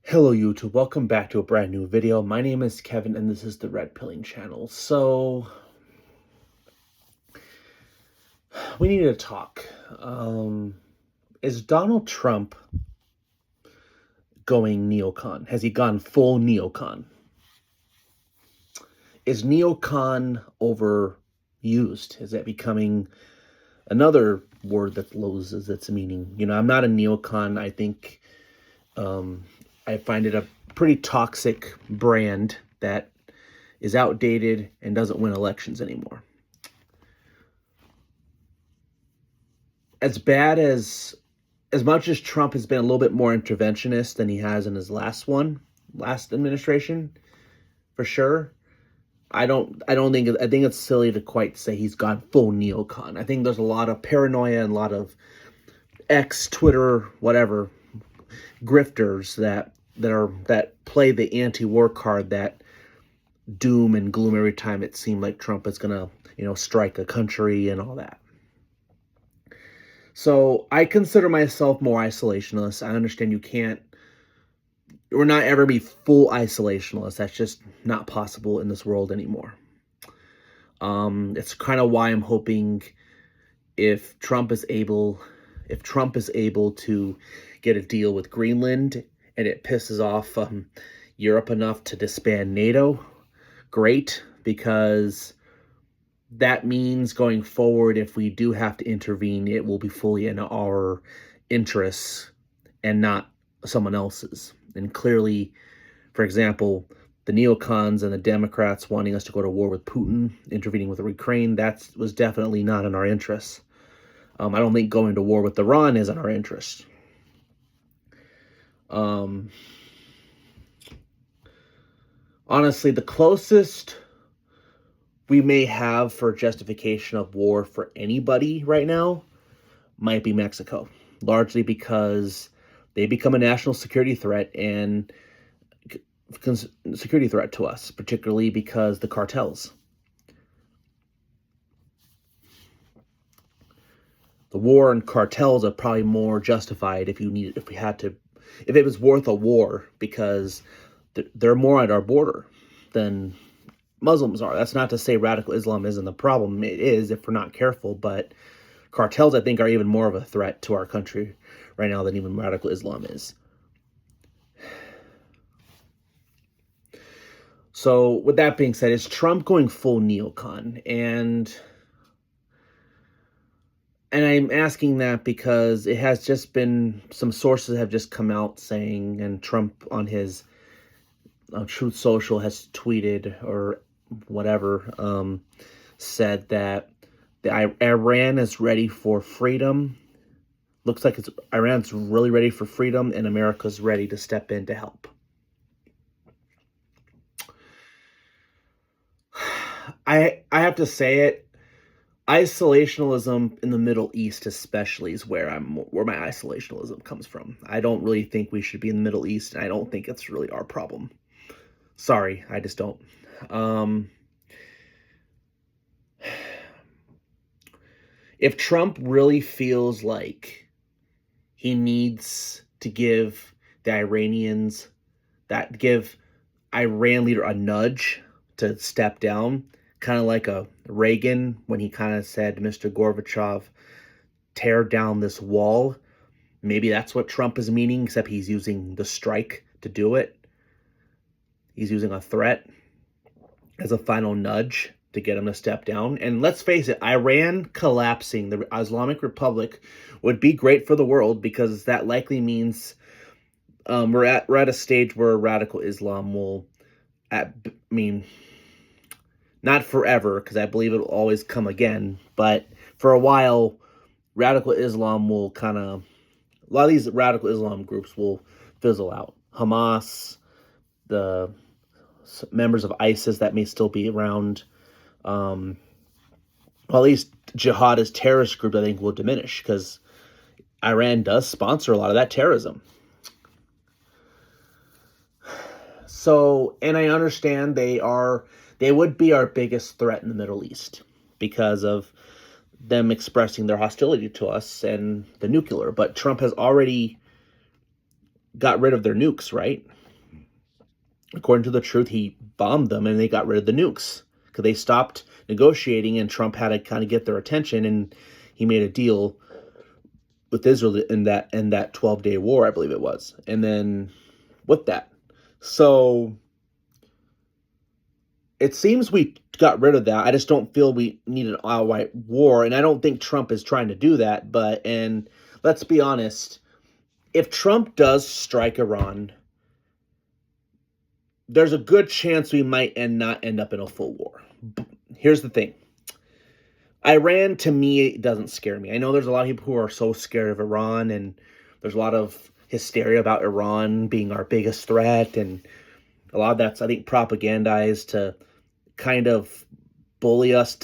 Hello YouTube, welcome back to a brand new video. My name is Kevin and this is the Red Pilling channel. So, we need to talk. Is Donald Trump going neocon? Has he gone full neocon? Is neocon overused? Is that becoming another word that loses its meaning? I'm not a neocon. I think I find it a pretty toxic brand that is outdated and doesn't win elections anymore. As bad as much as Trump has been a little bit more interventionist than he has in his last administration, for sure. I think it's silly to quite say he's gone full neocon. I think there's a lot of paranoia and a lot of Twitter, whatever, grifters that play the anti-war card, that doom and gloom every time it seemed like Trump is gonna, strike a country and all that. So I consider myself more isolationist. I understand we're not ever be full isolationist. That's just not possible in this world anymore. It's kind of why I'm hoping if Trump is able to get a deal with Greenland and it pisses off Europe enough to disband NATO, great, because that means going forward, if we do have to intervene, it will be fully in our interests and not someone else's. And clearly, for example, the neocons and the Democrats wanting us to go to war with Putin, intervening with Ukraine, that was definitely not in our interests. I don't think going to war with Iran is in our interest. Honestly, the closest we may have for justification of war for anybody right now might be Mexico, largely because they become a national security threat and security threat to us, particularly because the cartels. The war and cartels are probably more justified if it was worth a war, because they're more at our border than Muslims are. That's not to say radical Islam isn't the problem. It is if we're not careful, but cartels, I think, are even more of a threat to our country right now than even radical Islam is. So with that being said, is Trump going full neocon? And I'm asking that because it has just been, some sources have just come out saying, and Trump on his Truth Social has tweeted or whatever, said that Iran is ready for freedom. Looks like Iran's really ready for freedom, and America's ready to step in to help. I have to say it. Isolationism in the Middle East especially is where my isolationism comes from. I don't really think we should be in the Middle East, and I don't think it's really our problem. Sorry, I just don't. If Trump really feels like he needs to give Iran leader a nudge to step down, kind of like a Reagan when he kind of said to Mr. Gorbachev, tear down this wall. Maybe that's what Trump is meaning, except he's using the strike to do it. He's using a threat as a final nudge to get him to step down. And let's face it, Iran collapsing, the Islamic Republic, would be great for the world, because that likely means we're at a stage where radical Islam will, not forever, because I believe it will always come again, but for a while, radical Islam will a lot of these radical Islam groups will fizzle out. Hamas, the members of ISIS that may still be around, well, at least jihadist terrorist group, I think, will diminish, because Iran does sponsor a lot of that terrorism. So, and I understand they would be our biggest threat in the Middle East because of them expressing their hostility to us and the nuclear. But Trump has already got rid of their nukes, right? According to the truth, he bombed them and they got rid of the nukes because they stopped negotiating and Trump had to kind of get their attention, and he made a deal with Israel in that 12-day war, I believe it was. And then with that. So it seems we got rid of that. I just don't feel we need an outright war, and I don't think Trump is trying to do that. And let's be honest, if Trump does strike Iran, there's a good chance we might not end up in a full war. Here's the thing. Iran, to me, doesn't scare me. I know there's a lot of people who are so scared of Iran, and there's a lot of hysteria about Iran being our biggest threat, and a lot of that's, I think, propagandized to kind of bully us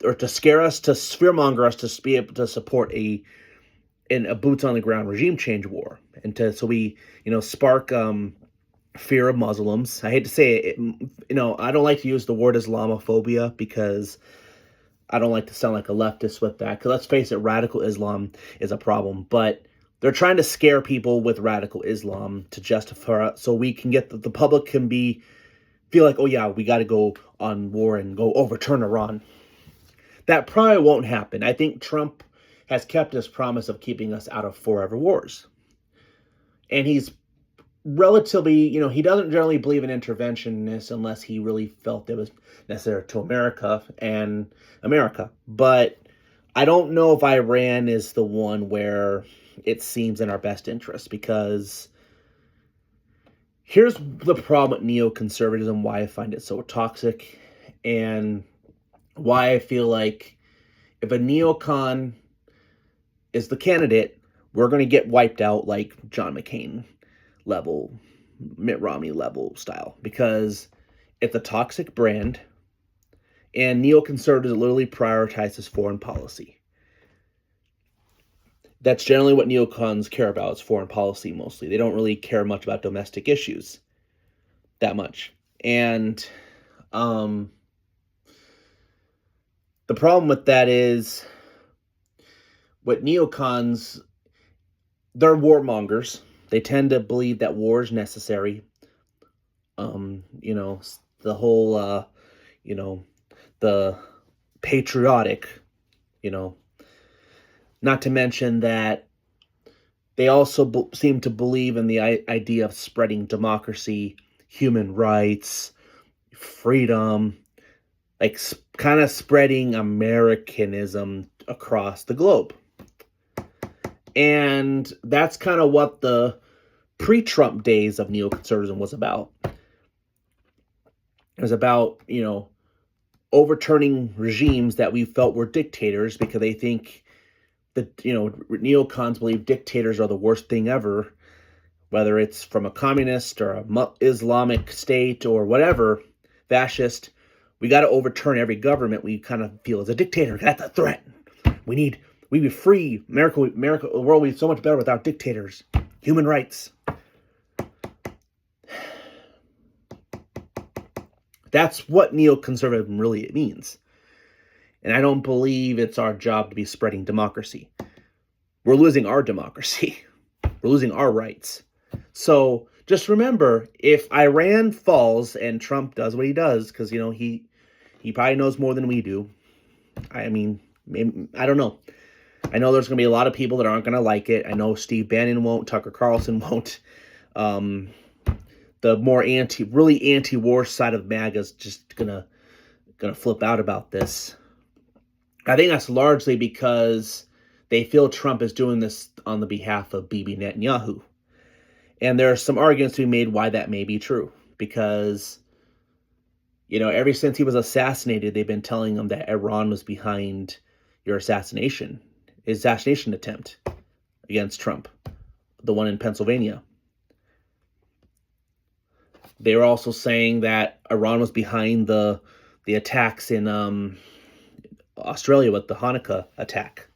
or to scare us, to fearmonger us to be able to support a boots on the ground regime change war, and so we spark fear of Muslims. I hate to say it, I don't like to use the word Islamophobia because I don't like to sound like a leftist with that. Because let's face it, radical Islam is a problem. But they're trying to scare people with radical Islam to justify it, so we can get the public can feel like, oh yeah, we got to go on war and go overturn Iran. That probably won't happen. I think Trump has kept his promise of keeping us out of forever wars. And he's relatively, he doesn't generally believe in interventionists unless he really felt it was necessary to America. But I don't know if Iran is the one where it seems in our best interest, because here's the problem with neoconservatism, why I find it so toxic, and why I feel like if a neocon is the candidate, we're going to get wiped out like John McCain level, Mitt Romney level style, because it's a toxic brand, and neoconservatives literally prioritizes foreign policy. That's generally what neocons care about, is foreign policy mostly. They don't really care much about domestic issues that much. And the problem with that is, what neocons, they're warmongers. They tend to believe that war is necessary. The whole, the patriotic, not to mention that they also seem to believe in the idea of spreading democracy, human rights, freedom, like kind of spreading Americanism across the globe. And that's kind of what the pre-Trump days of neoconservatism was about. It was about, overturning regimes that we felt were dictators, because they think that, neocons believe dictators are the worst thing ever, whether it's from a communist or a Islamic state or whatever, fascist. We got to overturn every government we kind of feel is a dictator. That's a threat. We'd be free. America, the world would be so much better without dictators. Human rights. That's what neoconservatism really means. And I don't believe it's our job to be spreading democracy. We're losing our democracy. We're losing our rights. So just remember, if Iran falls and Trump does what he does, because, he probably knows more than we do. I mean, maybe, I don't know. I know there's going to be a lot of people that aren't going to like it. I know Steve Bannon won't. Tucker Carlson won't. The more really anti-war side of MAGA is just gonna flip out about this. I think that's largely because they feel Trump is doing this on the behalf of Bibi Netanyahu. And there are some arguments to be made why that may be true. Because, ever since he was assassinated, they've been telling him that Iran was behind your assassination attempt against Trump, the one in Pennsylvania. They were also saying that Iran was behind the attacks in Australia with the Hanukkah attack.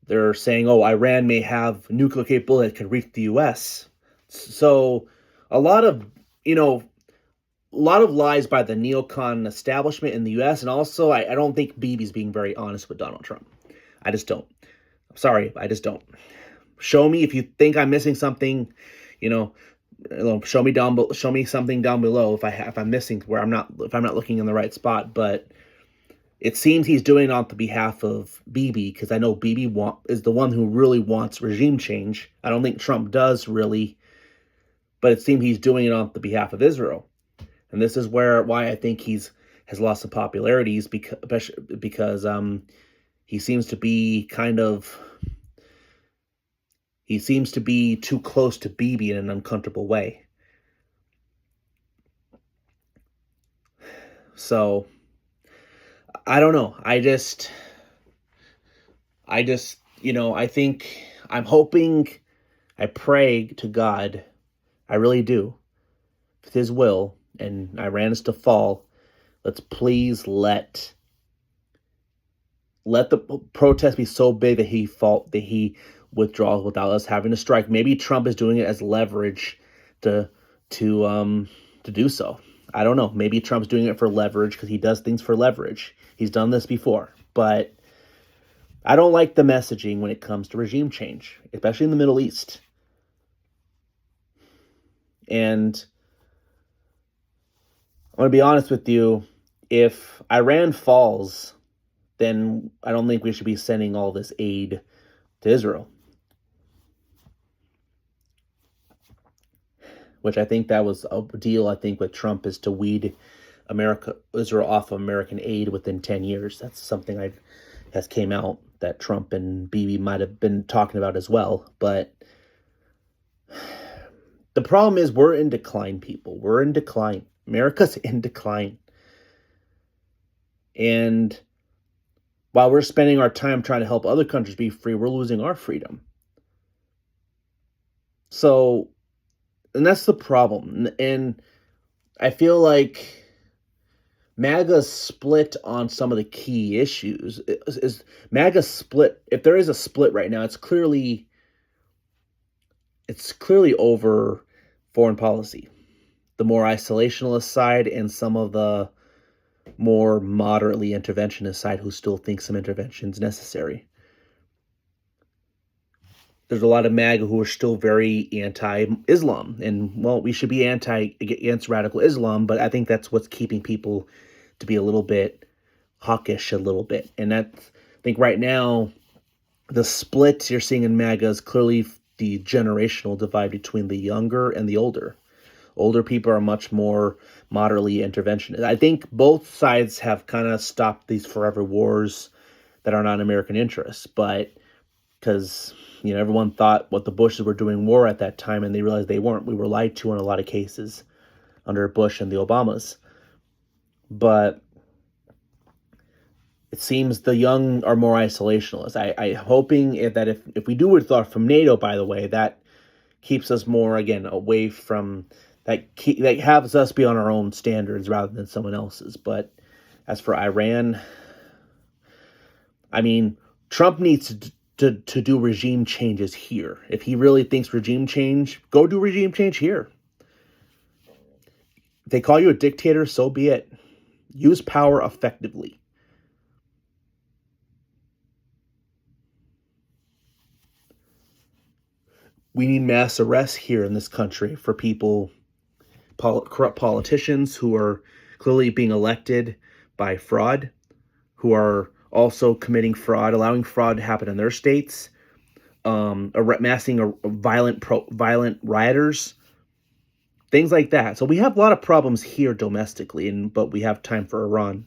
They're saying, Iran may have nuclear capability that could reach the U.S. So a lot of lies by the neocon establishment in the U.S. And also, I don't think Bibi's being very honest with Donald Trump. I just don't. I'm sorry, I just don't. Show me if you think I'm missing something, you know, show me something down below if I'm missing where if I'm not looking in the right spot. But it seems he's doing it on the behalf of Bibi, because I know Bibi is the one who really wants regime change. I don't think Trump does really, but it seems he's doing it on the behalf of Israel. And this is why I think has lost some popularities, because he seems to be too close to Bibi in an uncomfortable way. So I don't know. I think I'm hoping, I pray to God, I really do, with his will, and Iran is to fall. Let's please let the protest be so big that he withdraws without us having to strike. Maybe Trump is doing it as leverage to do so. I don't know. Maybe Trump's doing it for leverage, because he does things for leverage. He's done this before. But I don't like the messaging when it comes to regime change, especially in the Middle East. And I'm going to be honest with you. If Iran falls, then I don't think we should be sending all this aid to Israel. Which I think that was a deal, with Trump, is to weed Israel off of American aid within 10 years. That's something has came out that Trump and Bibi might have been talking about as well. But the problem is, we're in decline, people. We're in decline. America's in decline. And while we're spending our time trying to help other countries be free, we're losing our freedom. So, and that's the problem. And I feel like MAGA's split on some of the key issues. Is MAGA split? If there is a split right now, it's clearly over foreign policy. The more isolationist side, and some of the more moderately interventionist side, who still think some intervention is necessary. There's a lot of MAGA who are still very anti-Islam, and we should be against radical Islam, but I think that's what's keeping people to be a little bit hawkish, a little bit. And I think right now, the split you're seeing in MAGA is clearly the generational divide between the younger and the older. Older people are much more moderately interventionist. I think both sides have kind of stopped these forever wars that are not in American interests, but because everyone thought what the Bushes were doing war at that time, and they realized they weren't. We were lied to in a lot of cases under Bush and the Obamas. But it seems the young are more isolationist. I'm hoping if we do withdraw from NATO, by the way, that keeps us more, again, away from that has us be on our own standards rather than someone else's. But as for Iran, Trump needs to do regime changes here. If he really thinks regime change, go do regime change here. If they call you a dictator, so be it. Use power effectively. We need mass arrests here in this country for people, corrupt politicians who are clearly being elected by fraud, who are also committing fraud, allowing fraud to happen in their states, amassing violent rioters, things like that. So we have a lot of problems here domestically, but we have time for Iran.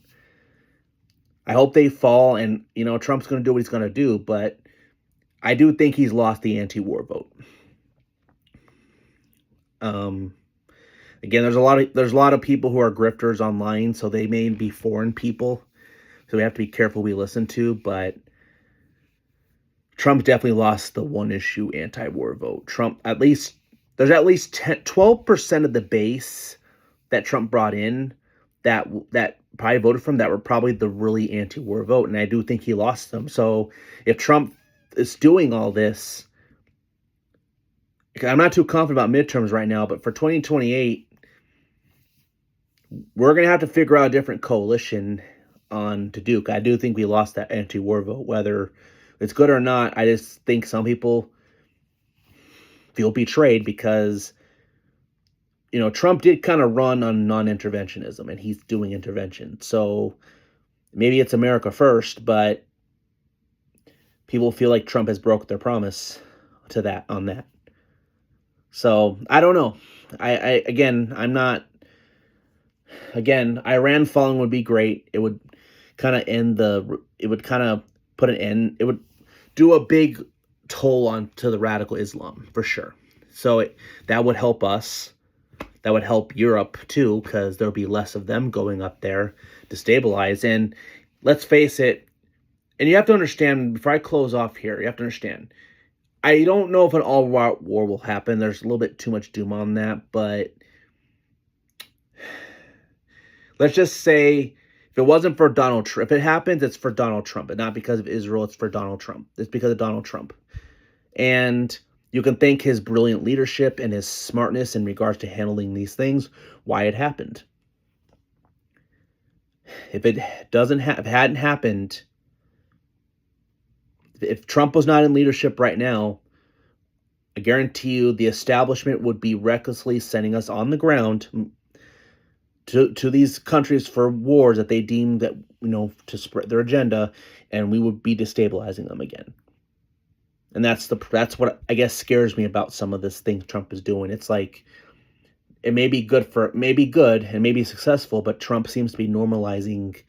I hope they fall, and Trump's going to do what he's going to do, but I do think he's lost the anti-war vote. Again, there's a lot of people who are grifters online, so they may be foreign people. So we have to be careful we listen to, but Trump definitely lost the one issue anti-war vote. There's at least 12% of the base that Trump brought in that probably voted for him that were probably the really anti-war vote, and I do think he lost them. So if Trump is doing all this, I'm not too confident about midterms right now, but for 2028, we're going to have to figure out a different coalition to Duke. I do think we lost that anti-war vote. Whether it's good or not, I just think some people feel betrayed because, Trump did kind of run on non-interventionism, and he's doing intervention. So maybe it's America first, but people feel like Trump has broke their promise to that on that. So I don't know. I'm not. Again, Iran falling would be great. It would kind of end the. It would kind of put an end. It would do a big toll on to the radical Islam for sure. So that would help us. That would help Europe too, because there'll be less of them going up there to stabilize. And let's face it. And you have to understand, before I close off here, you have to understand, I don't know if an all-out war will happen. There's a little bit too much doom on that, but let's just say if it wasn't for Donald Trump, if it happens, it's for Donald Trump, and not because of Israel, it's for Donald Trump. It's because of Donald Trump. And you can thank his brilliant leadership and his smartness in regards to handling these things, why it happened. If it hadn't happened, if Trump was not in leadership right now, I guarantee you the establishment would be recklessly sending us on the ground to these countries for wars that they deem that, to spread their agenda, and we would be destabilizing them again. And that's what I guess scares me about some of this thing Trump is doing. It's like it may be good and may be successful, but Trump seems to be normalizing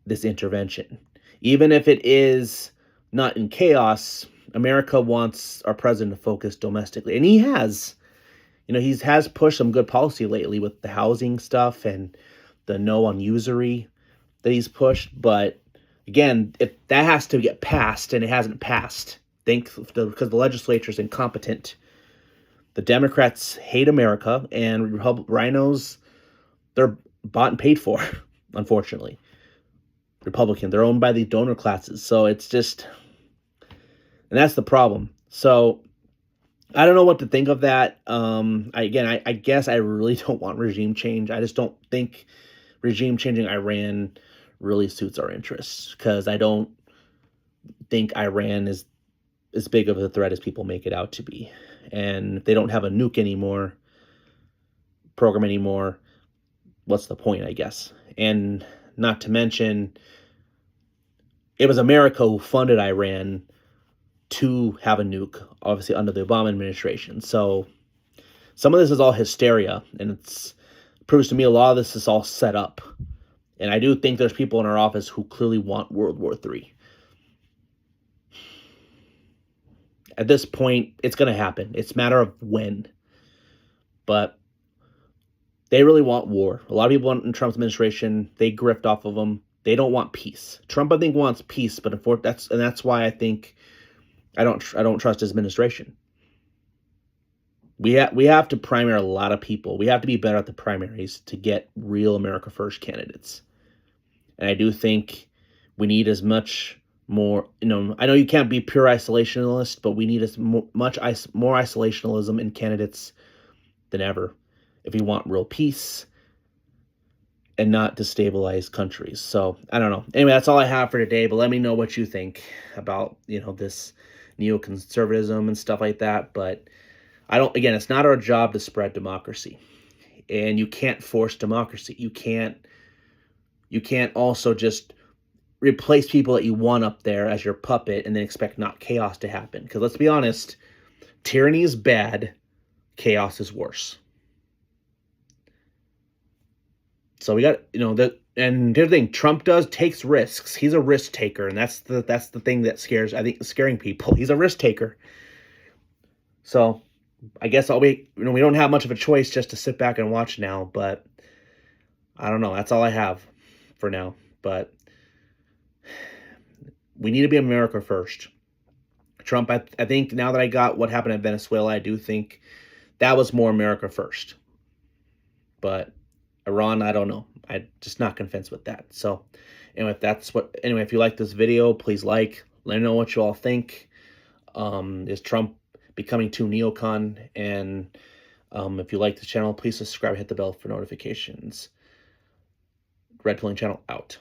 this intervention. Even if it is not in chaos, America wants our president to focus domestically. And he has. He has pushed some good policy lately with the housing stuff and the no on usury that he's pushed. But again, that has to get passed, and it hasn't passed. Because the legislature is incompetent. The Democrats hate America, and rhinos, they're bought and paid for, unfortunately. Republican, they're owned by the donor classes. So it's just, and that's the problem. So I don't know what to think of that. I guess I really don't want regime change. I just don't think regime changing Iran really suits our interests, because I don't think Iran is as big of a threat as people make it out to be. And if they don't have a nuke program anymore, what's the point, I guess? And not to mention, it was America who funded Iran to have a nuke, obviously under the Obama administration. So some of this is all hysteria, and it proves to me a lot of this is all set up. And I do think there's people in our office who clearly want World War III. At this point, it's going to happen. It's a matter of when. But they really want war. A lot of people in Trump's administration, they grift off of them. They don't want peace. Trump, I think, wants peace, but that's why I think I don't trust his administration. We have to primary a lot of people. We have to be better at the primaries to get real America First candidates. And I do think we need as much more, I know you can't be pure isolationist, but we need as much more isolationism in candidates than ever if we want real peace and not destabilize countries. So I don't know. Anyway, that's all I have for today, but let me know what you think about, this neoconservatism and stuff like that. But it's not our job to spread democracy, and you can't force democracy. You can't also just replace people that you want up there as your puppet and then expect not chaos to happen. Because let's be honest, tyranny is bad, chaos is worse. So we got, and the other thing Trump takes risks. He's a risk taker, and that's the thing that scaring people. He's a risk taker. So I guess we don't have much of a choice just to sit back and watch now, but I don't know. That's all I have for now. But we need to be America first. Trump, I think now that I got what happened in Venezuela, I do think that was more America first. But Iran, I don't know. I'm just not convinced with that. So anyway, if you like this video, please let me know what you all think. Is Trump becoming too neocon? And if you like the channel, please subscribe, hit the bell for notifications. Red Pilling Channel out.